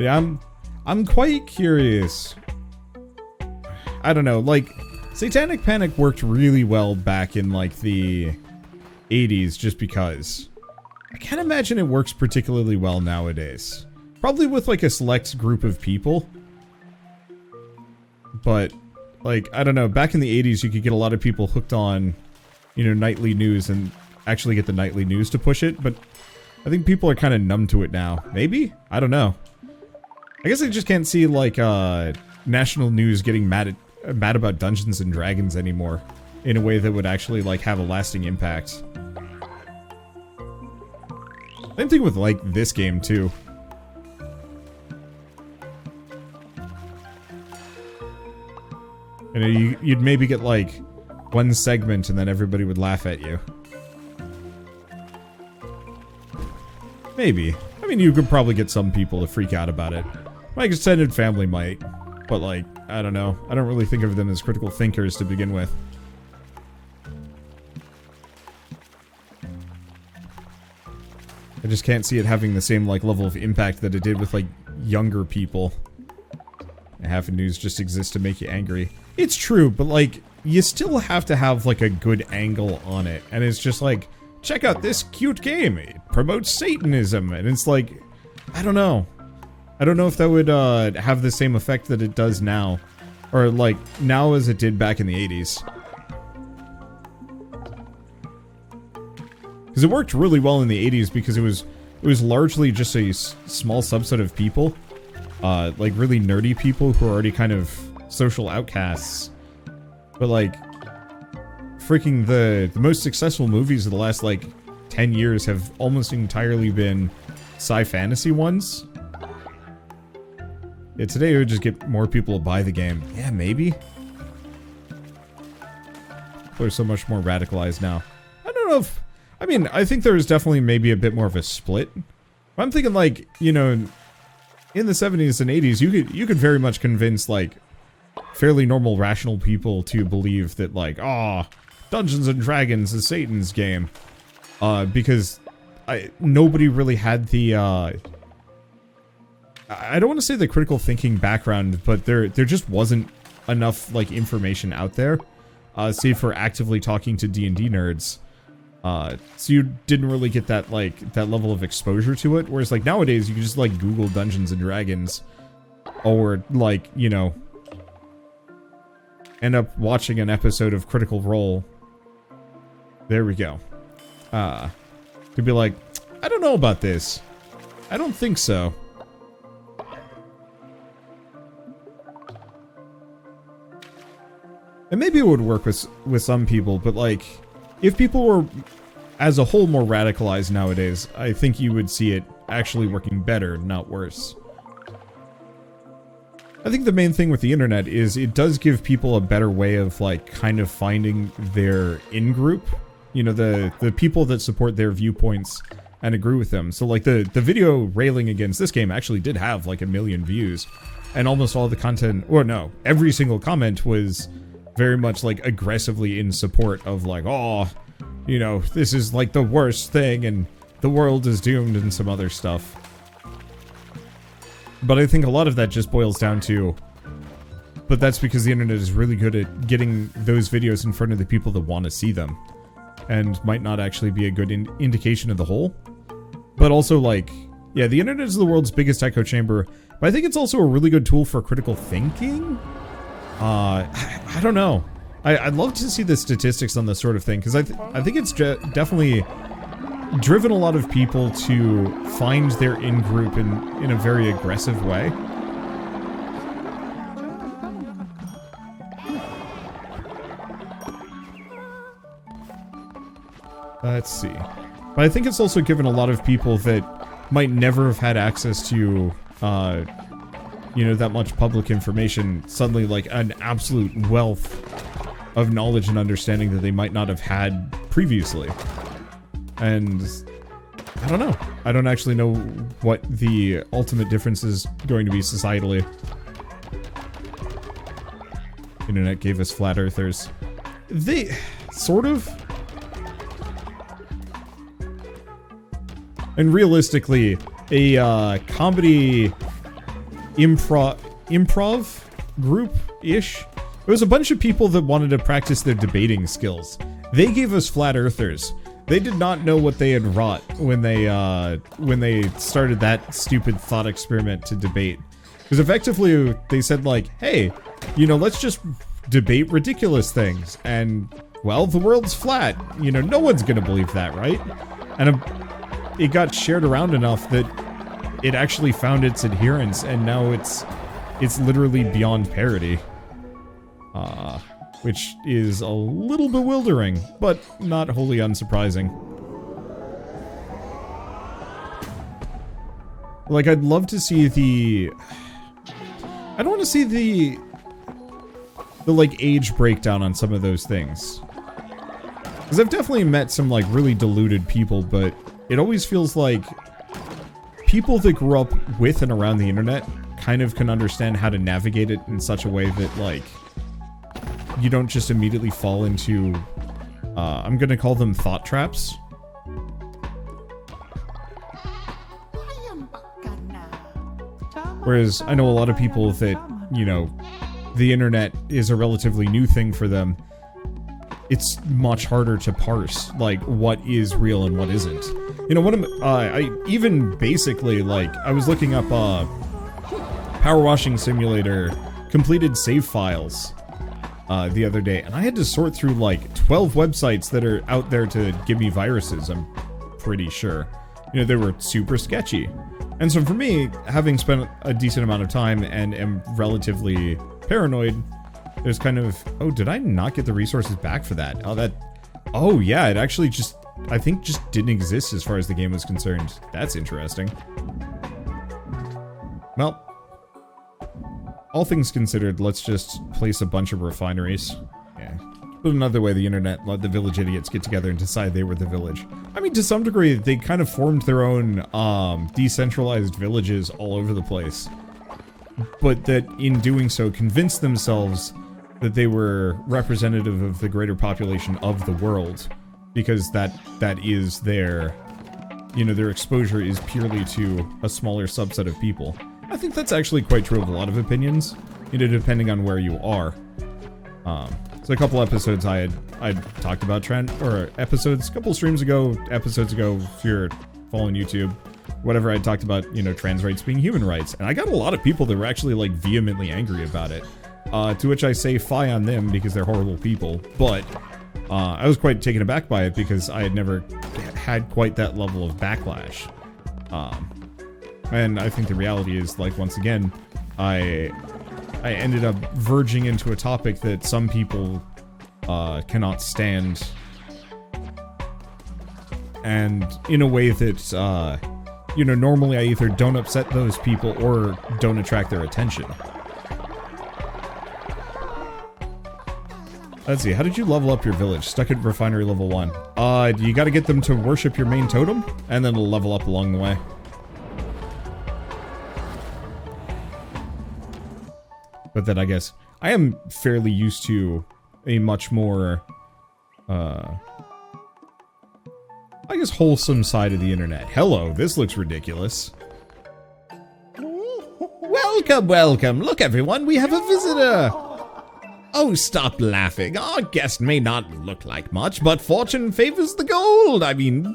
But yeah, I'm quite curious. I don't know, like, Satanic Panic worked really well back in, like, the 80s just because. I can't imagine it works particularly well nowadays. Probably with, like, a select group of people. But, like, I don't know, back in the 80s you could get a lot of people hooked on, you know, nightly news and actually get the nightly news to push it, but I think people are kind of numb to it now. Maybe? I don't know. I guess I just can't see, like, national news getting mad about Dungeons and Dragons anymore in a way that would actually, like, have a lasting impact. Same thing with, like, this game, too. You know, you'd maybe get, like, one segment and then everybody would laugh at you. Maybe. I mean, you could probably get some people to freak out about it. My extended family might. But, like, I don't know. I don't really think of them as critical thinkers to begin with. I just can't see it having the same, like, level of impact that it did with, like, younger people. Half the news just exists to make you angry. It's true, but, like, you still have to have, like, a good angle on it. And it's just like, check out this cute game. It promotes Satanism. And it's like, I don't know. I don't know if that would have the same effect that it does now. Or, like, now as it did back in the 80s. Because it worked really well in the 80s because it was largely just a small subset of people. Like, really nerdy people who are already kind of social outcasts. But, like, freaking the most successful movies of the last, like, 10 years have almost entirely been sci-fantasy ones. Yeah, today it would just get more people to buy the game. Yeah, maybe. They're so much more radicalized now. I don't know if... I mean, I think there is definitely maybe a bit more of a split. I'm thinking, like, you know, in the 70s and 80s, you could very much convince, like, fairly normal, rational people to believe that, like, oh, Dungeons and Dragons is Satan's game. Because nobody really had the, I don't want to say the critical thinking background, but there just wasn't enough, like, information out there, save for actively talking to D&D nerds. So you didn't really get that, like, that level of exposure to it, whereas, like, nowadays you can just, like, Google Dungeons and Dragons, or, like, you know, end up watching an episode of Critical Role. There we go. Could be like, I don't know about this. I don't think so. And maybe it would work with some people, but, like, if people were, as a whole, more radicalized nowadays, I think you would see it actually working better, not worse. I think the main thing with the internet is it does give people a better way of, like, kind of finding their in-group. You know, the people that support their viewpoints and agree with them. So, like, the video railing against this game actually did have, like, 1 million views. And almost all the content, or no, every single comment was very much, like, aggressively in support of, like, oh, you know, this is, like, the worst thing and the world is doomed and some other stuff. But I think a lot of that just boils down to, but that's because the internet is really good at getting those videos in front of the people that want to see them. And might not actually be a good indication of the whole. But also, like, yeah, the internet is the world's biggest echo chamber, but I think it's also a really good tool for critical thinking? I don't know. I'd love to see the statistics on this sort of thing, because I think it's definitely driven a lot of people to find their in-group in a very aggressive way. Let's see. But I think it's also given a lot of people that might never have had access to, you know, that much public information, suddenly, like, an absolute wealth of knowledge and understanding that they might not have had previously. And I don't know. I don't actually know what the ultimate difference is going to be societally. Internet gave us flat earthers. They sort of. And realistically, a comedy improv group-ish. It was a bunch of people that wanted to practice their debating skills. They gave us flat earthers. They did not know what they had wrought when they started that stupid thought experiment to debate. Because effectively, they said like, hey, you know, let's just debate ridiculous things. And, well, the world's flat. You know, no one's gonna believe that, right? And it got shared around enough that it actually found its adherents, and now it's literally beyond parody. Which is a little bewildering, but not wholly unsurprising. Like, I'd love to see the... I don't want to see the like, age breakdown on some of those things. Because I've definitely met some, like, really deluded people, but it always feels like people that grew up with and around the internet kind of can understand how to navigate it in such a way that, like, you don't just immediately fall into, I'm gonna call them thought traps. Whereas I know a lot of people that, you know, the internet is a relatively new thing for them. It's much harder to parse, like, what is real and what isn't. You know, I even basically, like, I was looking up, Power Washing Simulator completed save files the other day, and I had to sort through like 12 websites that are out there to give me viruses, I'm pretty sure. You know, they were super sketchy. And so for me, having spent a decent amount of time and am relatively paranoid, there's kind of, oh, did I not get the resources back for that? Oh yeah, it actually just, I think just didn't exist as far as the game was concerned. That's interesting. Well, all things considered, let's just place a bunch of refineries. Yeah. But another way, the internet let the village idiots get together and decide they were the village. I mean, to some degree, they kind of formed their own, decentralized villages all over the place. But that, in doing so, convinced themselves that they were representative of the greater population of the world. Because that is their, you know, their exposure is purely to a smaller subset of people. I think that's actually quite true of a lot of opinions, you know, depending on where you are. So a couple episodes I'd talked about episodes ago, if you're following YouTube, whatever, I talked about, you know, trans rights being human rights, and I got a lot of people that were actually, like, vehemently angry about it. To which I say fie on them because they're horrible people, but I was quite taken aback by it because I had never had quite that level of backlash. And I think the reality is, like, once again, I ended up verging into a topic that some people cannot stand, and in a way that, you know, normally I either don't upset those people or don't attract their attention. Let's see, how did you level up your village? Stuck at refinery level 1. You gotta get them to worship your main totem, and then it'll level up along the way. But then I guess I am fairly used to a much more, I guess, wholesome side of the internet. Hello, this looks ridiculous. Welcome, welcome. Look, everyone, we have a visitor. Oh, stop laughing. Our guest may not look like much, but fortune favors the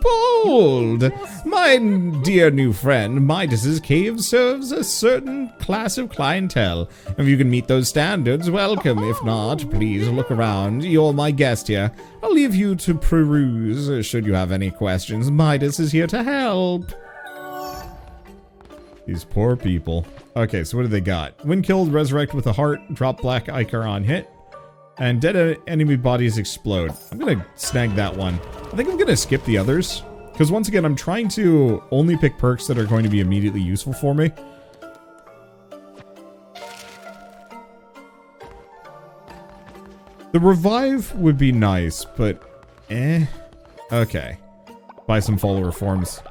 bold. My dear new friend, Midas's Cave serves a certain class of clientele. If you can meet those standards, welcome. If not, please look around. You're my guest here. I'll leave you to peruse. Should you have any questions, Midas is here to help. These poor people. Okay, so what do they got? When killed, resurrect with a heart, drop black ichor on hit, and dead enemy bodies explode. I'm gonna snag that one. I think I'm gonna skip the others, because once again, I'm trying to only pick perks that are going to be immediately useful for me. The revive would be nice, but okay. Buy some follower forms.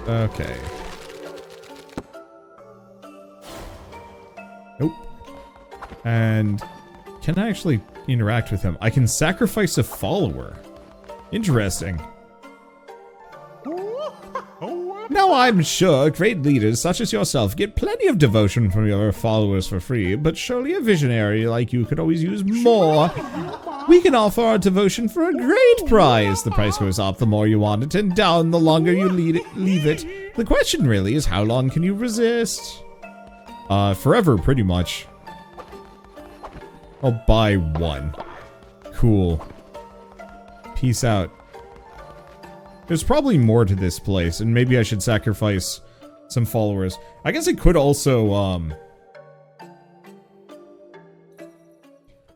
Okay. Nope. And can I actually interact with him? I can sacrifice a follower. Interesting. Now I'm sure great leaders such as yourself get plenty of devotion from your followers for free, but surely a visionary like you could always use more. We can offer our devotion for a great price. The price goes up the more you want it, and down the longer you leave it. The question really is, how long can you resist? Forever, pretty much. I'll buy one. Cool. Peace out. There's probably more to this place, and maybe I should sacrifice some followers. I guess I could also,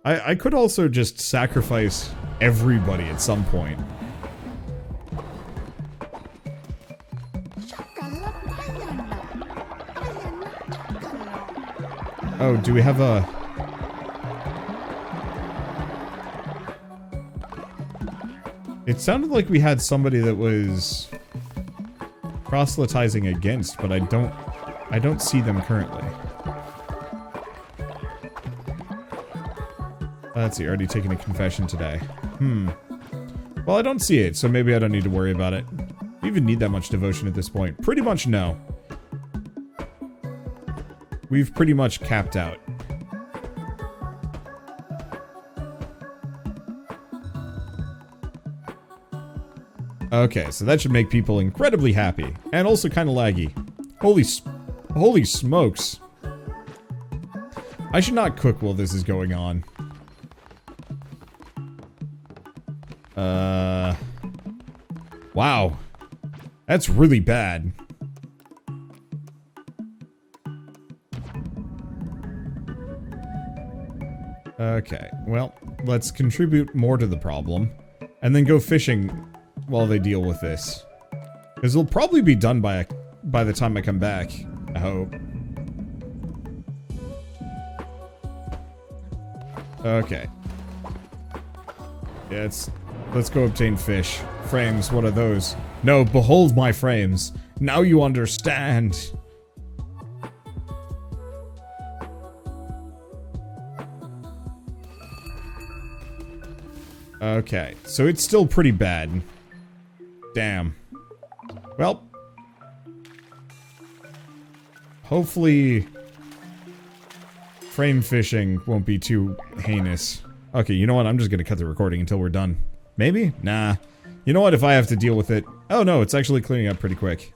I could also just sacrifice everybody at some point. Oh, do we have a... It sounded like we had somebody that was proselytizing against, but I don't see them currently. Let's see, already taking a confession today. Well, I don't see it, so maybe I don't need to worry about it. Do you even need that much devotion at this point? Pretty much no. We've pretty much capped out. Okay, so that should make people incredibly happy. And also kind of laggy. Holy smokes. I should not cook while this is going on. Wow. That's really bad. Okay, well, let's contribute more to the problem. And then go fishing while they deal with this. Because it'll probably be done by the time I come back, I hope. Okay. Yeah, let's go obtain fish. Frames, what are those? No, behold my frames. Now you understand. Okay, so it's still pretty bad. Damn. Well. Hopefully frame fishing won't be too heinous. Okay, you know what? I'm just gonna cut the recording until we're done. Maybe? Nah. You know what? If I have to deal with it... Oh no, it's actually clearing up pretty quick.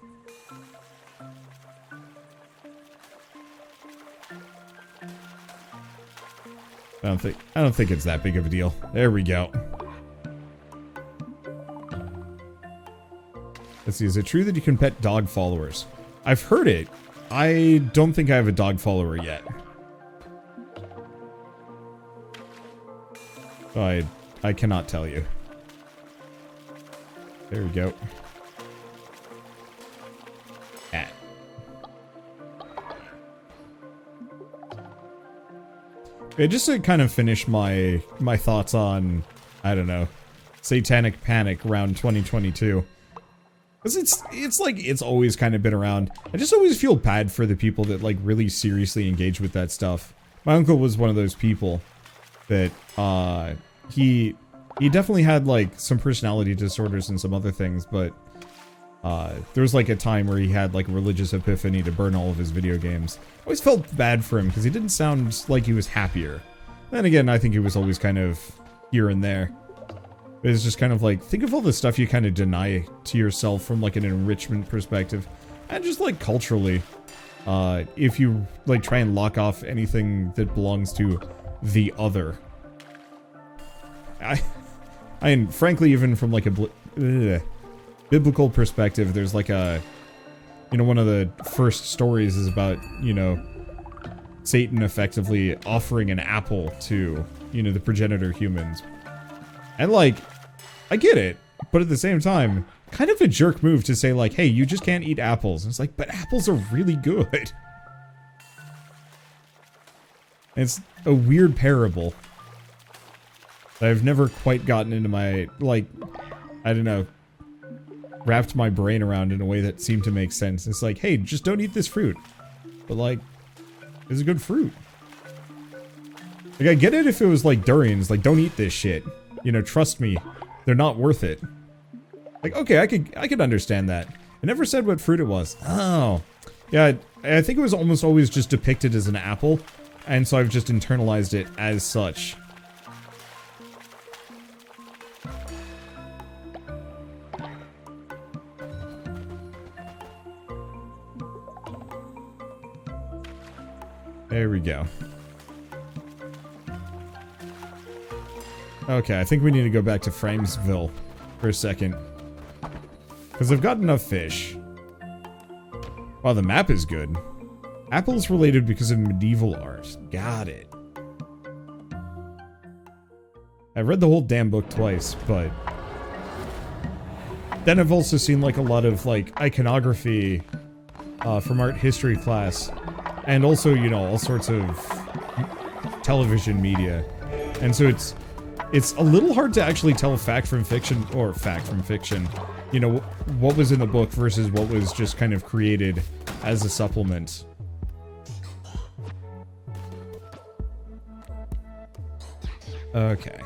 I don't think it's that big of a deal. There we go. Let's see, is it true that you can pet dog followers? I've heard it. I don't think I have a dog follower yet. I cannot tell you. There we go. Ah. Okay, just to kind of finish my thoughts on, I don't know, Satanic Panic around 2022. Because it's like, it's always kind of been around. I just always feel bad for the people that, like, really seriously engage with that stuff. My uncle was one of those people that, he definitely had, like, some personality disorders and some other things, but, there was, like, a time where he had, like, a religious epiphany to burn all of his video games. I always felt bad for him, because he didn't sound like he was happier. Then again, I think he was always kind of here and there. It's just kind of like, think of all the stuff you kind of deny to yourself from, like, an enrichment perspective. And just, like, culturally. If you, like, try and lock off anything that belongs to the other. I mean, frankly, even from, like, a biblical perspective, there's, like, a... You know, one of the first stories is about, you know, Satan effectively offering an apple to, you know, the progenitor humans. And, like, I get it, but at the same time, kind of a jerk move to say, like, hey, you just can't eat apples. And it's like, but apples are really good. It's a weird parable that I've never quite gotten into my, like, I don't know, wrapped my brain around in a way that seemed to make sense. It's like, hey, just don't eat this fruit. But, like, it's a good fruit. Like, I get it if it was, like, durians. Like, don't eat this shit. You know, trust me. they're not worth it. Like, okay, I could understand that. It never said what fruit it was. Oh. Yeah, I think it was almost always just depicted as an apple, and so I've just internalized it as such. There we go. Okay, I think we need to go back to Framesville for a second. Because I've got enough fish. Wow, the map is good. Apples related because of medieval art. Got it. I read the whole damn book twice, but... Then I've also seen like a lot of like iconography from art history class. And also, you know, all sorts of television media. And so it's a little hard to actually tell fact from fiction, or fact from fiction. You know, what was in the book versus what was just kind of created as a supplement. Okay.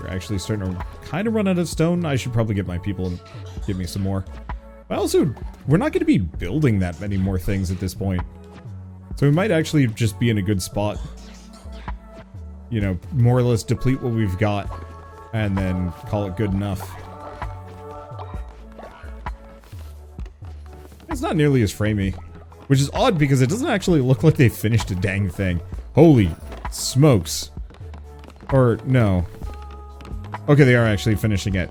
We're actually starting to kind of run out of stone. I should probably get my people and give me some more. But also, we're not going to be building that many more things at this point. So we might actually just be in a good spot. You know, more or less deplete what we've got, and then call it good enough. It's not nearly as framey, which is odd because it doesn't actually look like they finished a dang thing. Holy smokes. Or, no. Okay, they are actually finishing it.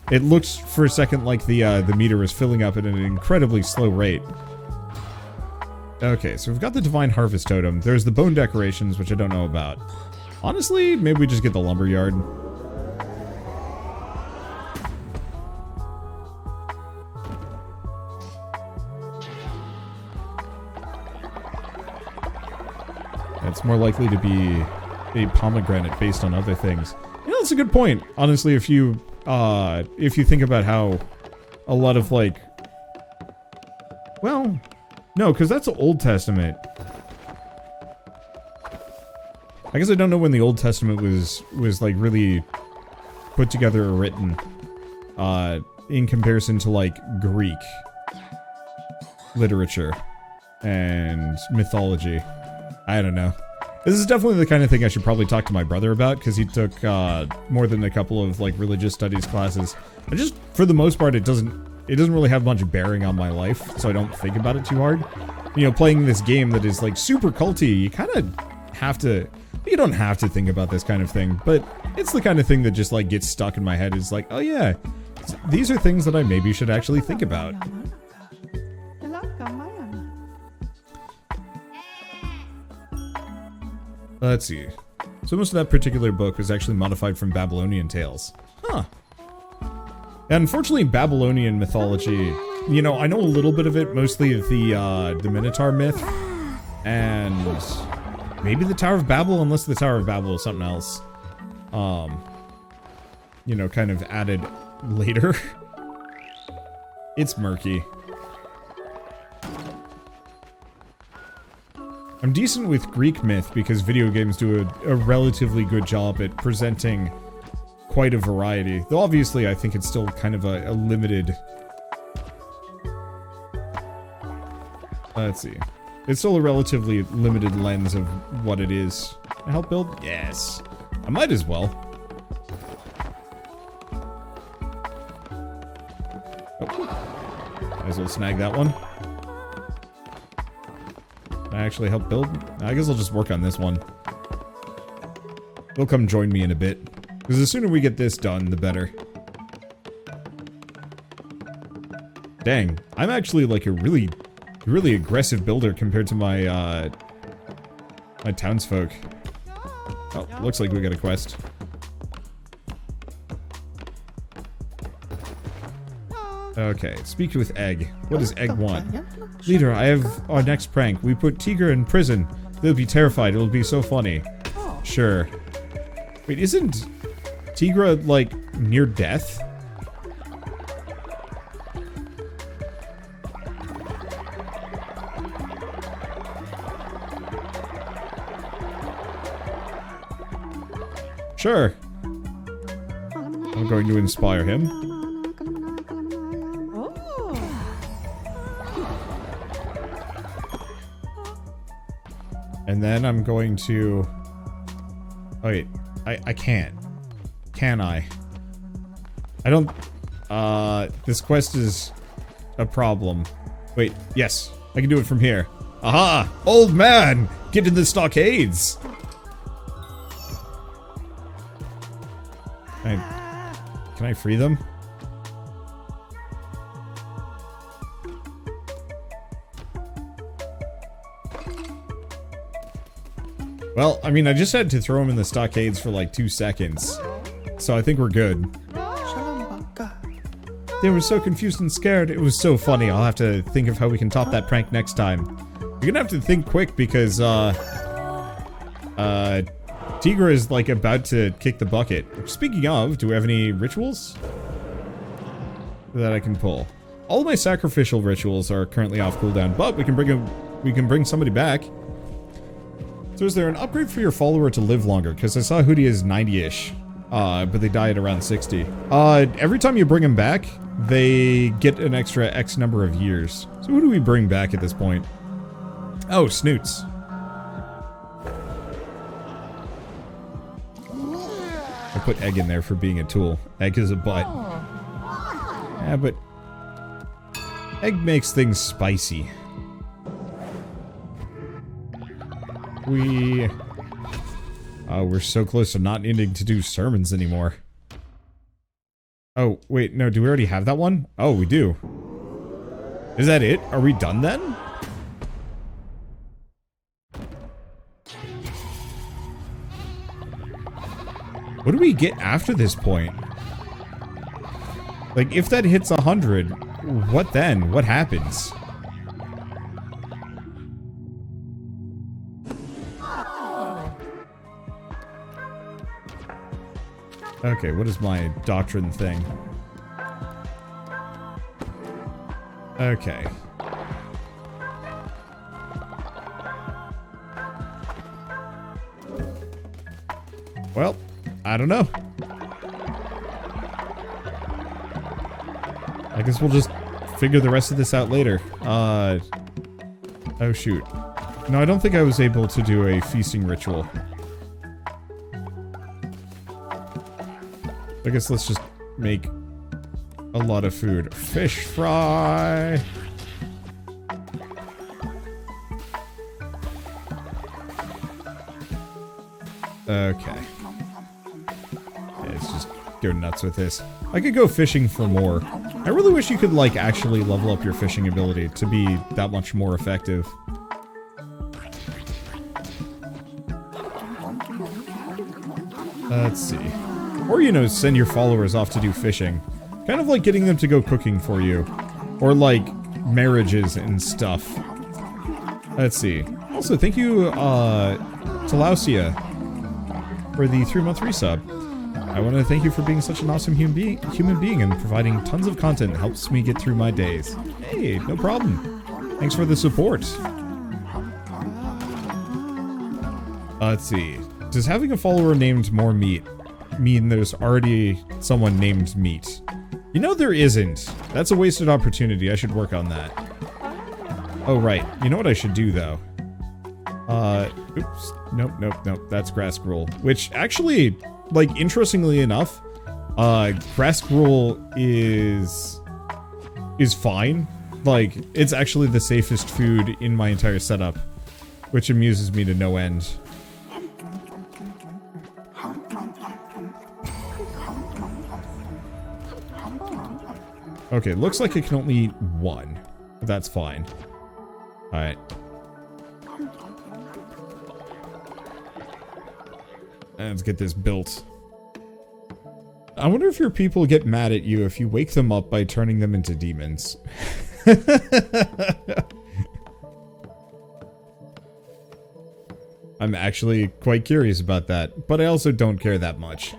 It looks for a second like the meter is filling up at an incredibly slow rate. Okay, so we've got the Divine Harvest Totem. There's the bone decorations, which I don't know about. Honestly, maybe we just get the lumberyard. It's more likely to be a pomegranate based on other things. You know, that's a good point. Honestly, if you think about how a lot of like, well, no, because that's the Old Testament. I guess I don't know when the Old Testament was like really put together or written, in comparison to like Greek literature and mythology. I don't know. This is definitely the kind of thing I should probably talk to my brother about, because he took more than a couple of like religious studies classes. And just for the most part, it doesn't really have much bearing on my life, so I don't think about it too hard. You know, playing this game that is like super culty, you kind of have to. You don't have to think about this kind of thing, but it's the kind of thing that just like gets stuck in my head. It's like, oh yeah, these are things that I maybe should actually think about. Let's see. So most of that particular book was actually modified from Babylonian tales. Huh. And unfortunately, Babylonian mythology, you know, I know a little bit of it, mostly the Minotaur myth, and maybe the Tower of Babel, unless the Tower of Babel is something else. You know, kind of added later. It's murky. I'm decent with Greek myth because video games do a relatively good job at presenting quite a variety. Though obviously I think it's still kind of a limited... Let's see. It's still a relatively limited lens of what it is. Can I help build? Yes. I might as well. Oh. Might as well snag that one. Can I actually help build? I guess I'll just work on this one. He'll come join me in a bit. Because the sooner we get this done, the better. Dang. I'm actually like a really aggressive builder compared to my, my townsfolk. Oh, looks like we got a quest. Okay, speak with Egg. What does Egg want? Leader, I have our next prank. We put Tigra in prison. They'll be terrified. It'll be so funny. Sure. Wait, isn't Tigra, like, near death? Sure. I'll go going to inspire him. And then I'm going to... Oh, wait. I can't. Can I? I don't... this quest is a problem. Wait, yes. I can do it from here. Aha! Old man! Get in the stockades! Can I free them? Well, I mean, I just had to throw him in the stockades for like 2 seconds. So I think we're good. They were so confused and scared. It was so funny. I'll have to think of how we can top that prank next time. You're gonna have to think quick because, Tigra is, like, about to kick the bucket. Speaking of, do we have any rituals that I can pull? All of my sacrificial rituals are currently off cooldown, but we can bring somebody back. So is there an upgrade for your follower to live longer? Because I saw Hootie is 90-ish, but they die at around 60. Every time you bring them back, they get an extra X number of years. So who do we bring back at this point? Oh, Snoots. I put Egg in there for being a tool. Egg is a butt. Yeah, but Egg makes things spicy. We're so close to not needing to do sermons anymore. Oh, wait, no, do we already have that one? Oh, we do. Is that it? Are we done then? What do we get after this point? Like, if that hits 100, what then? What happens? Okay, what is my doctrine thing? Okay. Well, I don't know. I guess we'll just figure the rest of this out later. Oh shoot. No, I don't think I was able to do a feasting ritual. I guess let's just make a lot of food. Fish fry! Okay. Let's just go nuts with this. I could go fishing for more. I really wish you could, like, actually level up your fishing ability to be that much more effective. Let's see. Or, you know, send your followers off to do fishing. Kind of like getting them to go cooking for you. Or, like, marriages and stuff. Let's see. Also, thank you, to Lausia for the 3-month resub. I want to thank you for being such an awesome human being and providing tons of content that helps me get through my days. Hey, no problem. Thanks for the support. Let's see. Does having a follower named More Meat mean there's already someone named Meat? You know there isn't. That's a wasted opportunity. I should work on that. Oh, right. You know what I should do, though? Oops. Nope. That's grass gruel. Which, actually, like, interestingly enough, grass gruel is fine. Like, it's actually the safest food in my entire setup. Which amuses me to no end. Okay, looks like I can only eat one. But that's fine. Alright. Let's get this built. I wonder if your people get mad at you if you wake them up by turning them into demons. I'm actually quite curious about that, but I also don't care that much.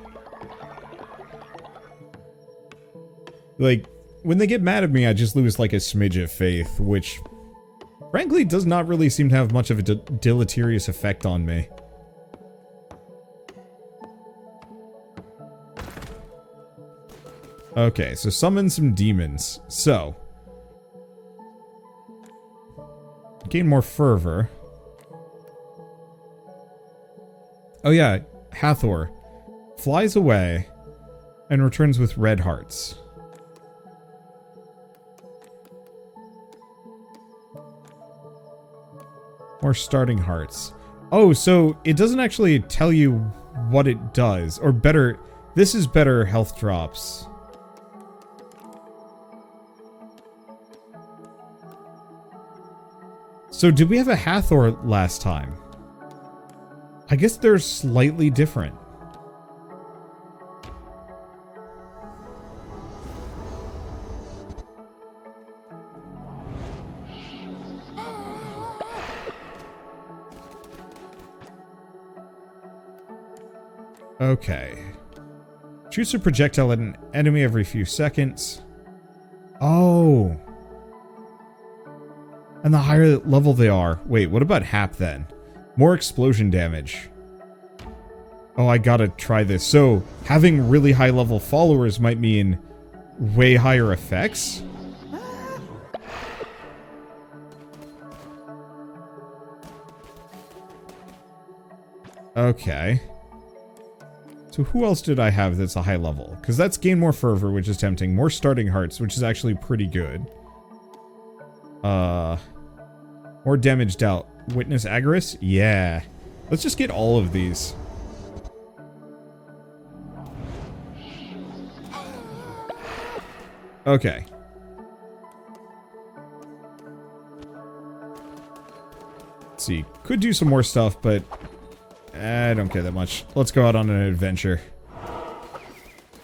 Like, when they get mad at me, I just lose like a smidge of faith, which frankly does not really seem to have much of a deleterious effect on me. Okay, so summon some demons. So. Gain more fervor. Oh yeah, Hathor. Flies away and returns with red hearts. More starting hearts. Oh, so it doesn't actually tell you what it does. Or better, this is better health drops. So did we have a Hathor last time? I guess they're slightly different. Okay. Shoots a projectile at an enemy every few seconds. Oh. And the higher level they are. Wait, what about Hap then? More explosion damage. Oh, I gotta try this. So, having really high level followers might mean way higher effects? Okay. So who else did I have that's a high level? Because that's gain more fervor, which is tempting. More starting hearts, which is actually pretty good. More damage dealt. Witness Agorist? Yeah. Let's just get all of these. Okay. Let's see. Could do some more stuff, but I don't care that much. Let's go out on an adventure.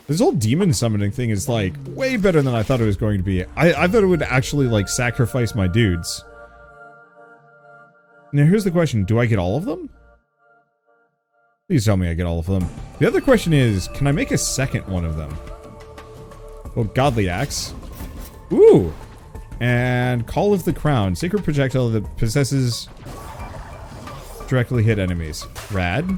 This whole demon summoning thing is, like, way better than I thought it was going to be. I thought it would actually, like, sacrifice my dudes. Now, here's the question. Do I get all of them? Please tell me I get all of them. The other question is, can I make a second one of them? Well, Godly Axe. Ooh! And Call of the Crown. Sacred projectile that possesses... directly hit enemies. Rad.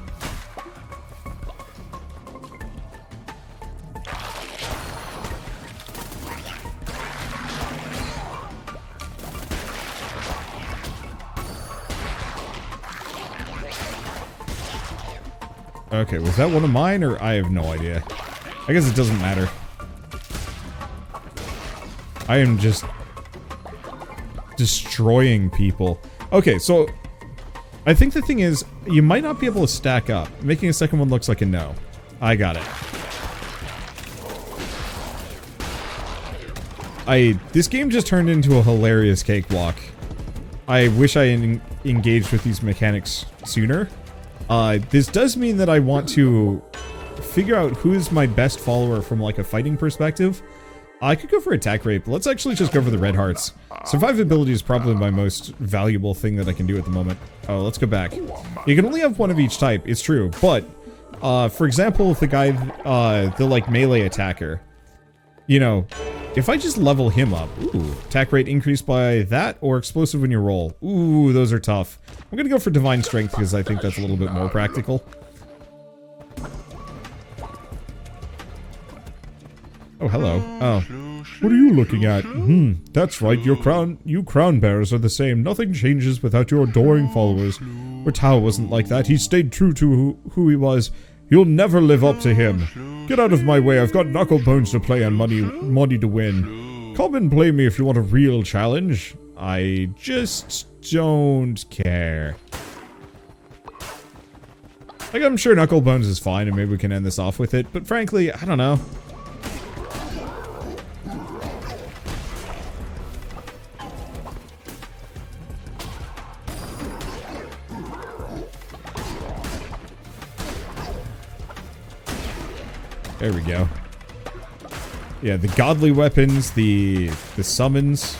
Okay, was that one of mine, or I have no idea. I guess it doesn't matter. I am just destroying people. Okay, so I think the thing is, you might not be able to stack up. Making a second one looks like a no. I got it. This game just turned into a hilarious cakewalk. I wish I engaged with these mechanics sooner. This does mean that I want to figure out who is my best follower from, like, a fighting perspective. I could go for attack rate, but let's actually just go for the red hearts. Survivability is probably my most valuable thing that I can do at the moment. Oh, let's go back. You can only have one of each type, it's true, but, for example, if the guy, the, like, melee attacker, you know, if I just level him up, ooh, attack rate increased by that, or explosive when you roll. Ooh, those are tough. I'm gonna go for divine strength because I think that's a little bit more practical. Oh, hello. Oh. What are you looking at? That's right, you crown bearers are the same. Nothing changes without your adoring followers. But Tao wasn't like that. He stayed true to who he was. You'll never live up to him. Get out of my way, I've got knuckle bones to play and money to win. Come and play me if you want a real challenge. I just don't care. Like, I'm sure knuckle bones is fine and maybe we can end this off with it, but frankly, I don't know. There we go. Yeah, the godly weapons, the summons.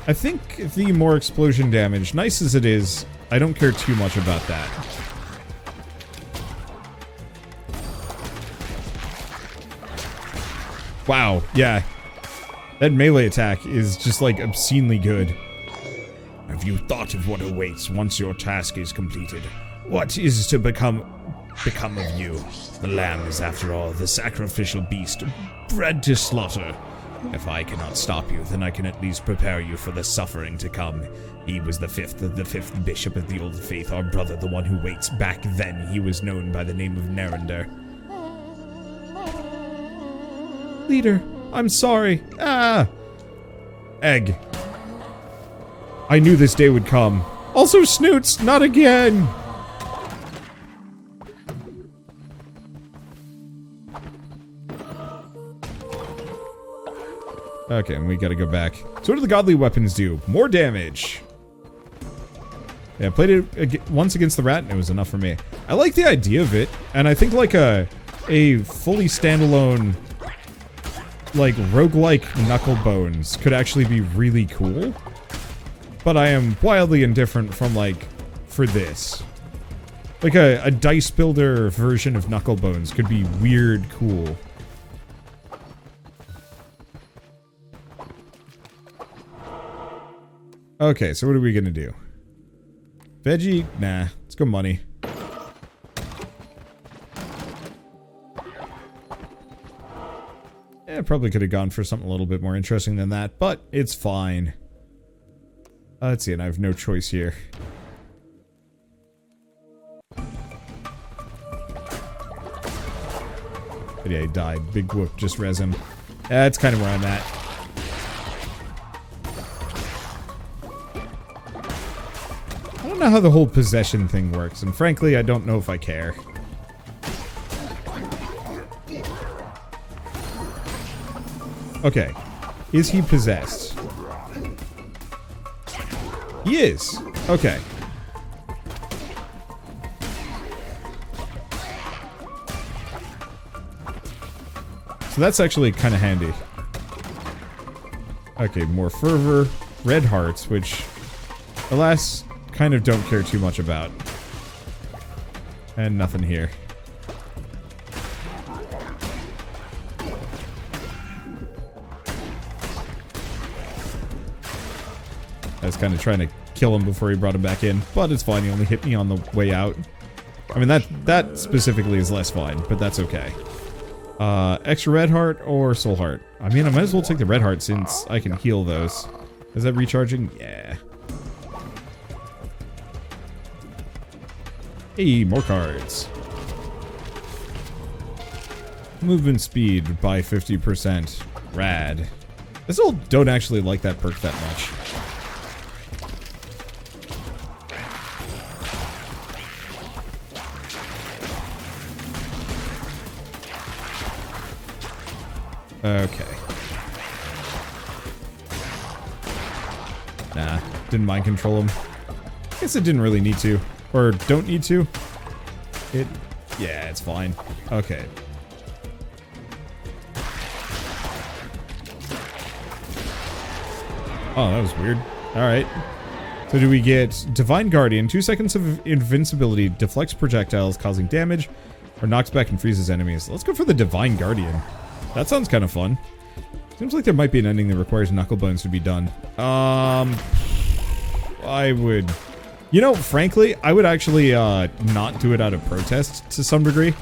I think the more explosion damage, nice as it is, I don't care too much about that. Wow, yeah. That melee attack is just, like, obscenely good. Have you thought of what awaits once your task is completed? What is to become... become of you? The lamb is, after all, the sacrificial beast, bred to slaughter. If I cannot stop you, then I can at least prepare you for the suffering to come. He was the fifth bishop of the old faith, our brother, the one who waits. Back then, he was known by the name of Narender. Leader, I'm sorry. Ah! Egg. I knew this day would come. Also, Snoots, not again! Okay, and we gotta go back. So what do the godly weapons do? More damage. Yeah, I played it once against the rat, and it was enough for me. I like the idea of it, and I think like a fully standalone, like, roguelike Knucklebones could actually be really cool. But I am wildly indifferent from, like, for this. Like a dice builder version of Knucklebones could be weird cool. Okay, so what are we gonna do? Veggie? Nah. Let's go money. Yeah, probably could have gone for something a little bit more interesting than that, but it's fine. Let's see, and I have no choice here. But yeah, he died. Big whoop, just res him. That's kind of where I'm at. I don't know how the whole possession thing works, and frankly, I don't know if I care. Okay. Is he possessed? He is. Okay. So that's actually kind of handy. Okay, more fervor. Red hearts, which, alas, kind of don't care too much about. And nothing here. I was kind of trying to kill him before he brought him back in, but it's fine. He only hit me on the way out. I mean, that specifically is less fine, but that's okay. Extra red heart or soul heart? I mean, I might as well take the red heart since I can heal those. Is that recharging? Yeah. Hey, more cards. Movement speed by 50%. Rad. I still don't actually like that perk that much. Okay. Nah, didn't mind control him. Guess it didn't really need to. Or don't need to. Yeah, it's fine. Okay. Oh, that was weird. Alright. So do we get Divine Guardian, 2 seconds of invincibility, deflects projectiles causing damage, or knocks back and freezes enemies. Let's go for the Divine Guardian. That sounds kind of fun. Seems like there might be an ending that requires Knucklebones to be done. I would... You know, frankly, I would actually not do it out of protest to some degree.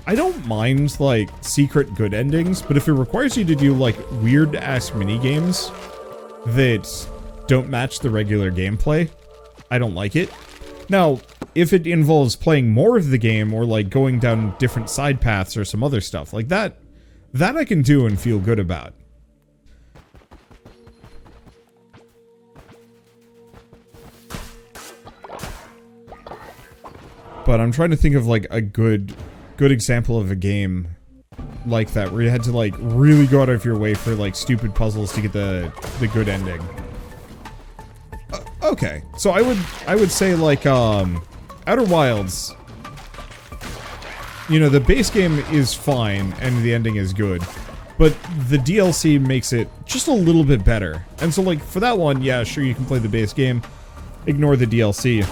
I don't mind, like, secret good endings, but if it requires you to do, like, weird-ass minigames that don't match the regular gameplay, I don't like it. Now, if it involves playing more of the game or, like, going down different side paths or some other stuff, like that I can do and feel good about. But I'm trying to think of, like, a good example of a game like that, where you had to, like, really go out of your way for, like, stupid puzzles to get the good ending. Okay, so I would say, like, Outer Wilds, you know, the base game is fine, and the ending is good, but the DLC makes it just a little bit better. And so, like, for that one, yeah, sure, you can play the base game, ignore the DLC,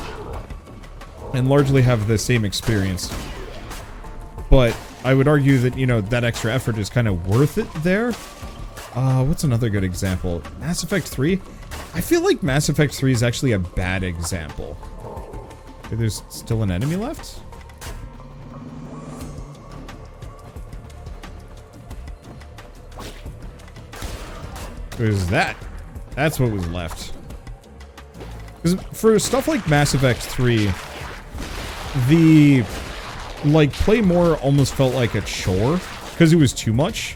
and largely have the same experience. But I would argue that, you know, that extra effort is kind of worth it there. What's another good example? Mass Effect 3? I feel like Mass Effect 3 is actually a bad example. Okay, there's still an enemy left? It was that. That's what was left. Because for stuff like Mass Effect 3, the, like, play more almost felt like a chore, because it was too much.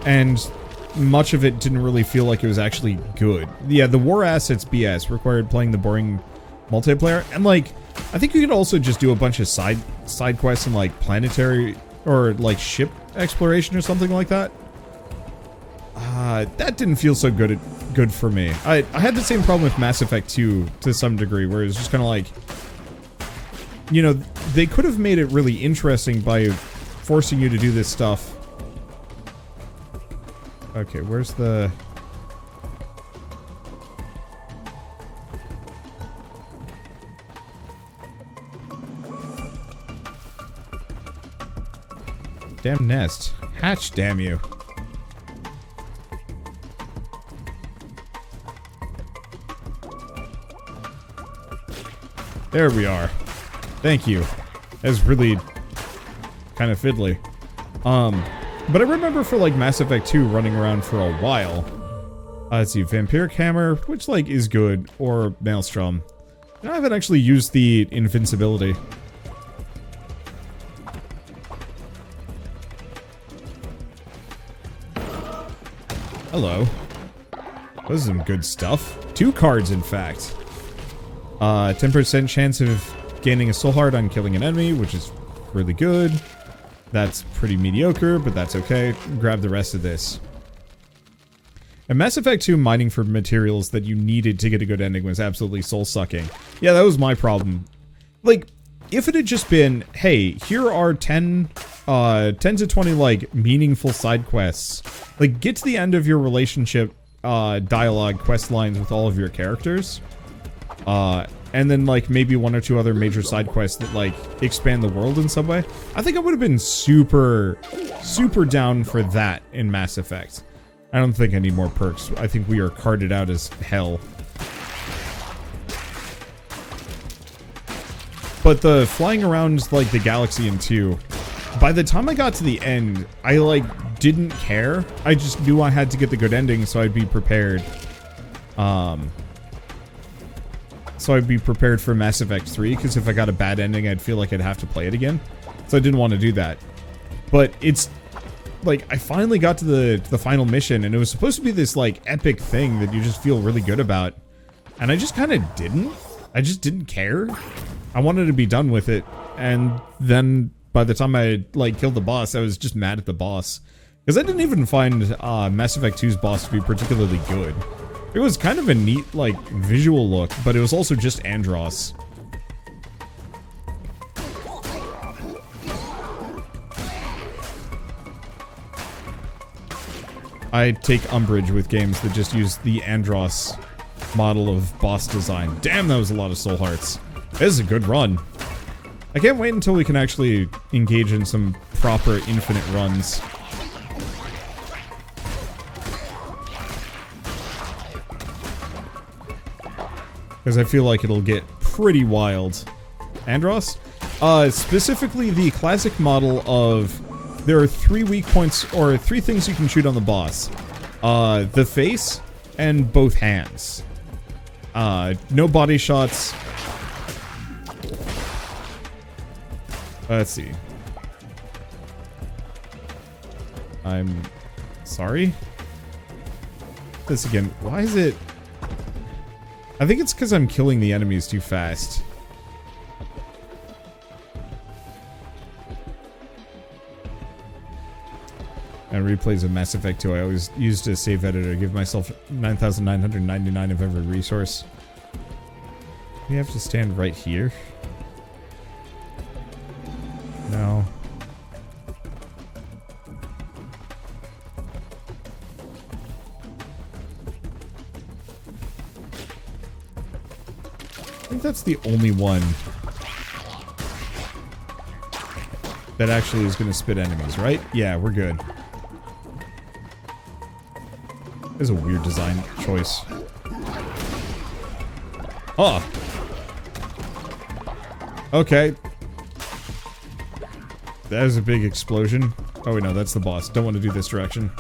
And much of it didn't really feel like it was actually good. Yeah, the war assets BS required playing the boring multiplayer, and, like, I think you could also just do a bunch of side quests and, like, planetary, or, like, ship exploration or something like that. That didn't feel so good for me. I had the same problem with Mass Effect 2 to some degree, where it was just kind of like, you know, they could have made it really interesting by forcing you to do this stuff. Okay, where's the... Damn nest. Hatch, damn you. There we are. Thank you. That's really kind of fiddly. But I remember for, like, Mass Effect 2 running around for a while. Let's see, Vampiric Hammer, which, like, is good, or Maelstrom. And I haven't actually used the invincibility. Hello. This is some good stuff. 2 cards, in fact. 10% chance of gaining a soul heart on killing an enemy, which is really good. That's pretty mediocre, but that's okay. Grab the rest of this. And Mass Effect 2 mining for materials that you needed to get a good ending was absolutely soul-sucking. Yeah, that was my problem. Like, if it had just been, hey, here are 10 to 20, like, meaningful side quests. Like, get to the end of your relationship dialogue quest lines with all of your characters. And then, like, maybe 1 or 2 other major side quests that, like, expand the world in some way. I think I would have been super down for that in Mass Effect. I don't think I need more perks. I think we are carded out as hell. But the flying around, like, the galaxy in 2, by the time I got to the end, I, like, didn't care. I just knew I had to get the good ending, so I'd be prepared. So I'd be prepared for Mass Effect 3, because if I got a bad ending, I'd feel like I'd have to play it again. So I didn't want to do that. But it's, like, I finally got to the final mission, and it was supposed to be this, like, epic thing that you just feel really good about. And I just kind of didn't. I just didn't care. I wanted to be done with it, and then by the time I, like, killed the boss, I was just mad at the boss. Because I didn't even find Mass Effect 2's boss to be particularly good. It was kind of a neat, like, visual look, but it was also just Andros. I take umbrage with games that just use the Andros model of boss design. Damn, that was a lot of soul hearts. This is a good run. I can't wait until we can actually engage in some proper infinite runs. Because I feel like it'll get pretty wild. Andros? Specifically the classic model of... There are 3 weak points, or 3 things you can shoot on the boss. The face, and both hands. No body shots. Let's see. I'm... sorry? This again. Why is it... I think it's because I'm killing the enemies too fast. And replays of Mass Effect 2, I always used a save editor, give myself 9,999 of every resource. We have to stand right here? No. I think that's the only one that actually is going to spit enemies, right? Yeah, we're good. This is a weird design choice. Oh! Okay. that is a big explosion. Oh wait, no, that's the boss. Don't want to do this direction.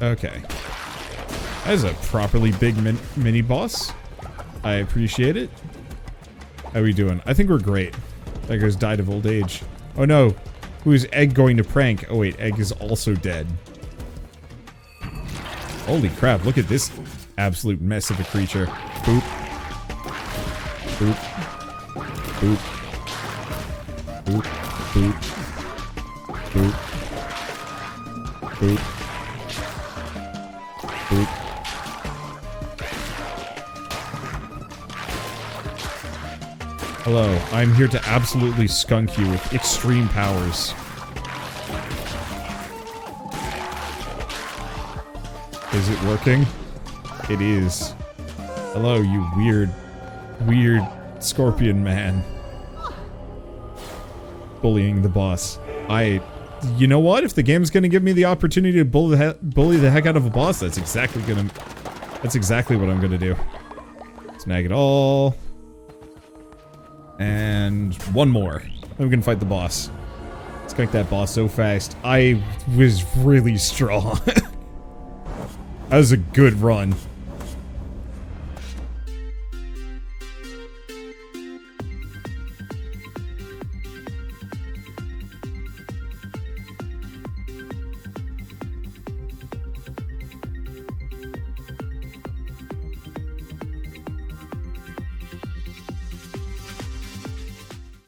Okay. That is a properly big mini boss. I appreciate it. How are we doing? I think we're great. That guy's died of old age. Oh no. Who is Egg going to prank? Oh wait, Egg is also dead. Holy crap, look at this absolute mess of a creature. Boop. Boop. Boop. Boop. Boop. Boop. Boop. Boop. Hello, I'm here to absolutely skunk you with extreme powers. Is it working? It is. Hello, you weird scorpion man. Bullying the boss. You know what? If the game's gonna give me the opportunity to bully the heck out of a boss, that's exactly what I'm gonna do. Snag it all. And one more. I'm gonna fight the boss. Let's make that boss so fast. I was really strong. That was a good run.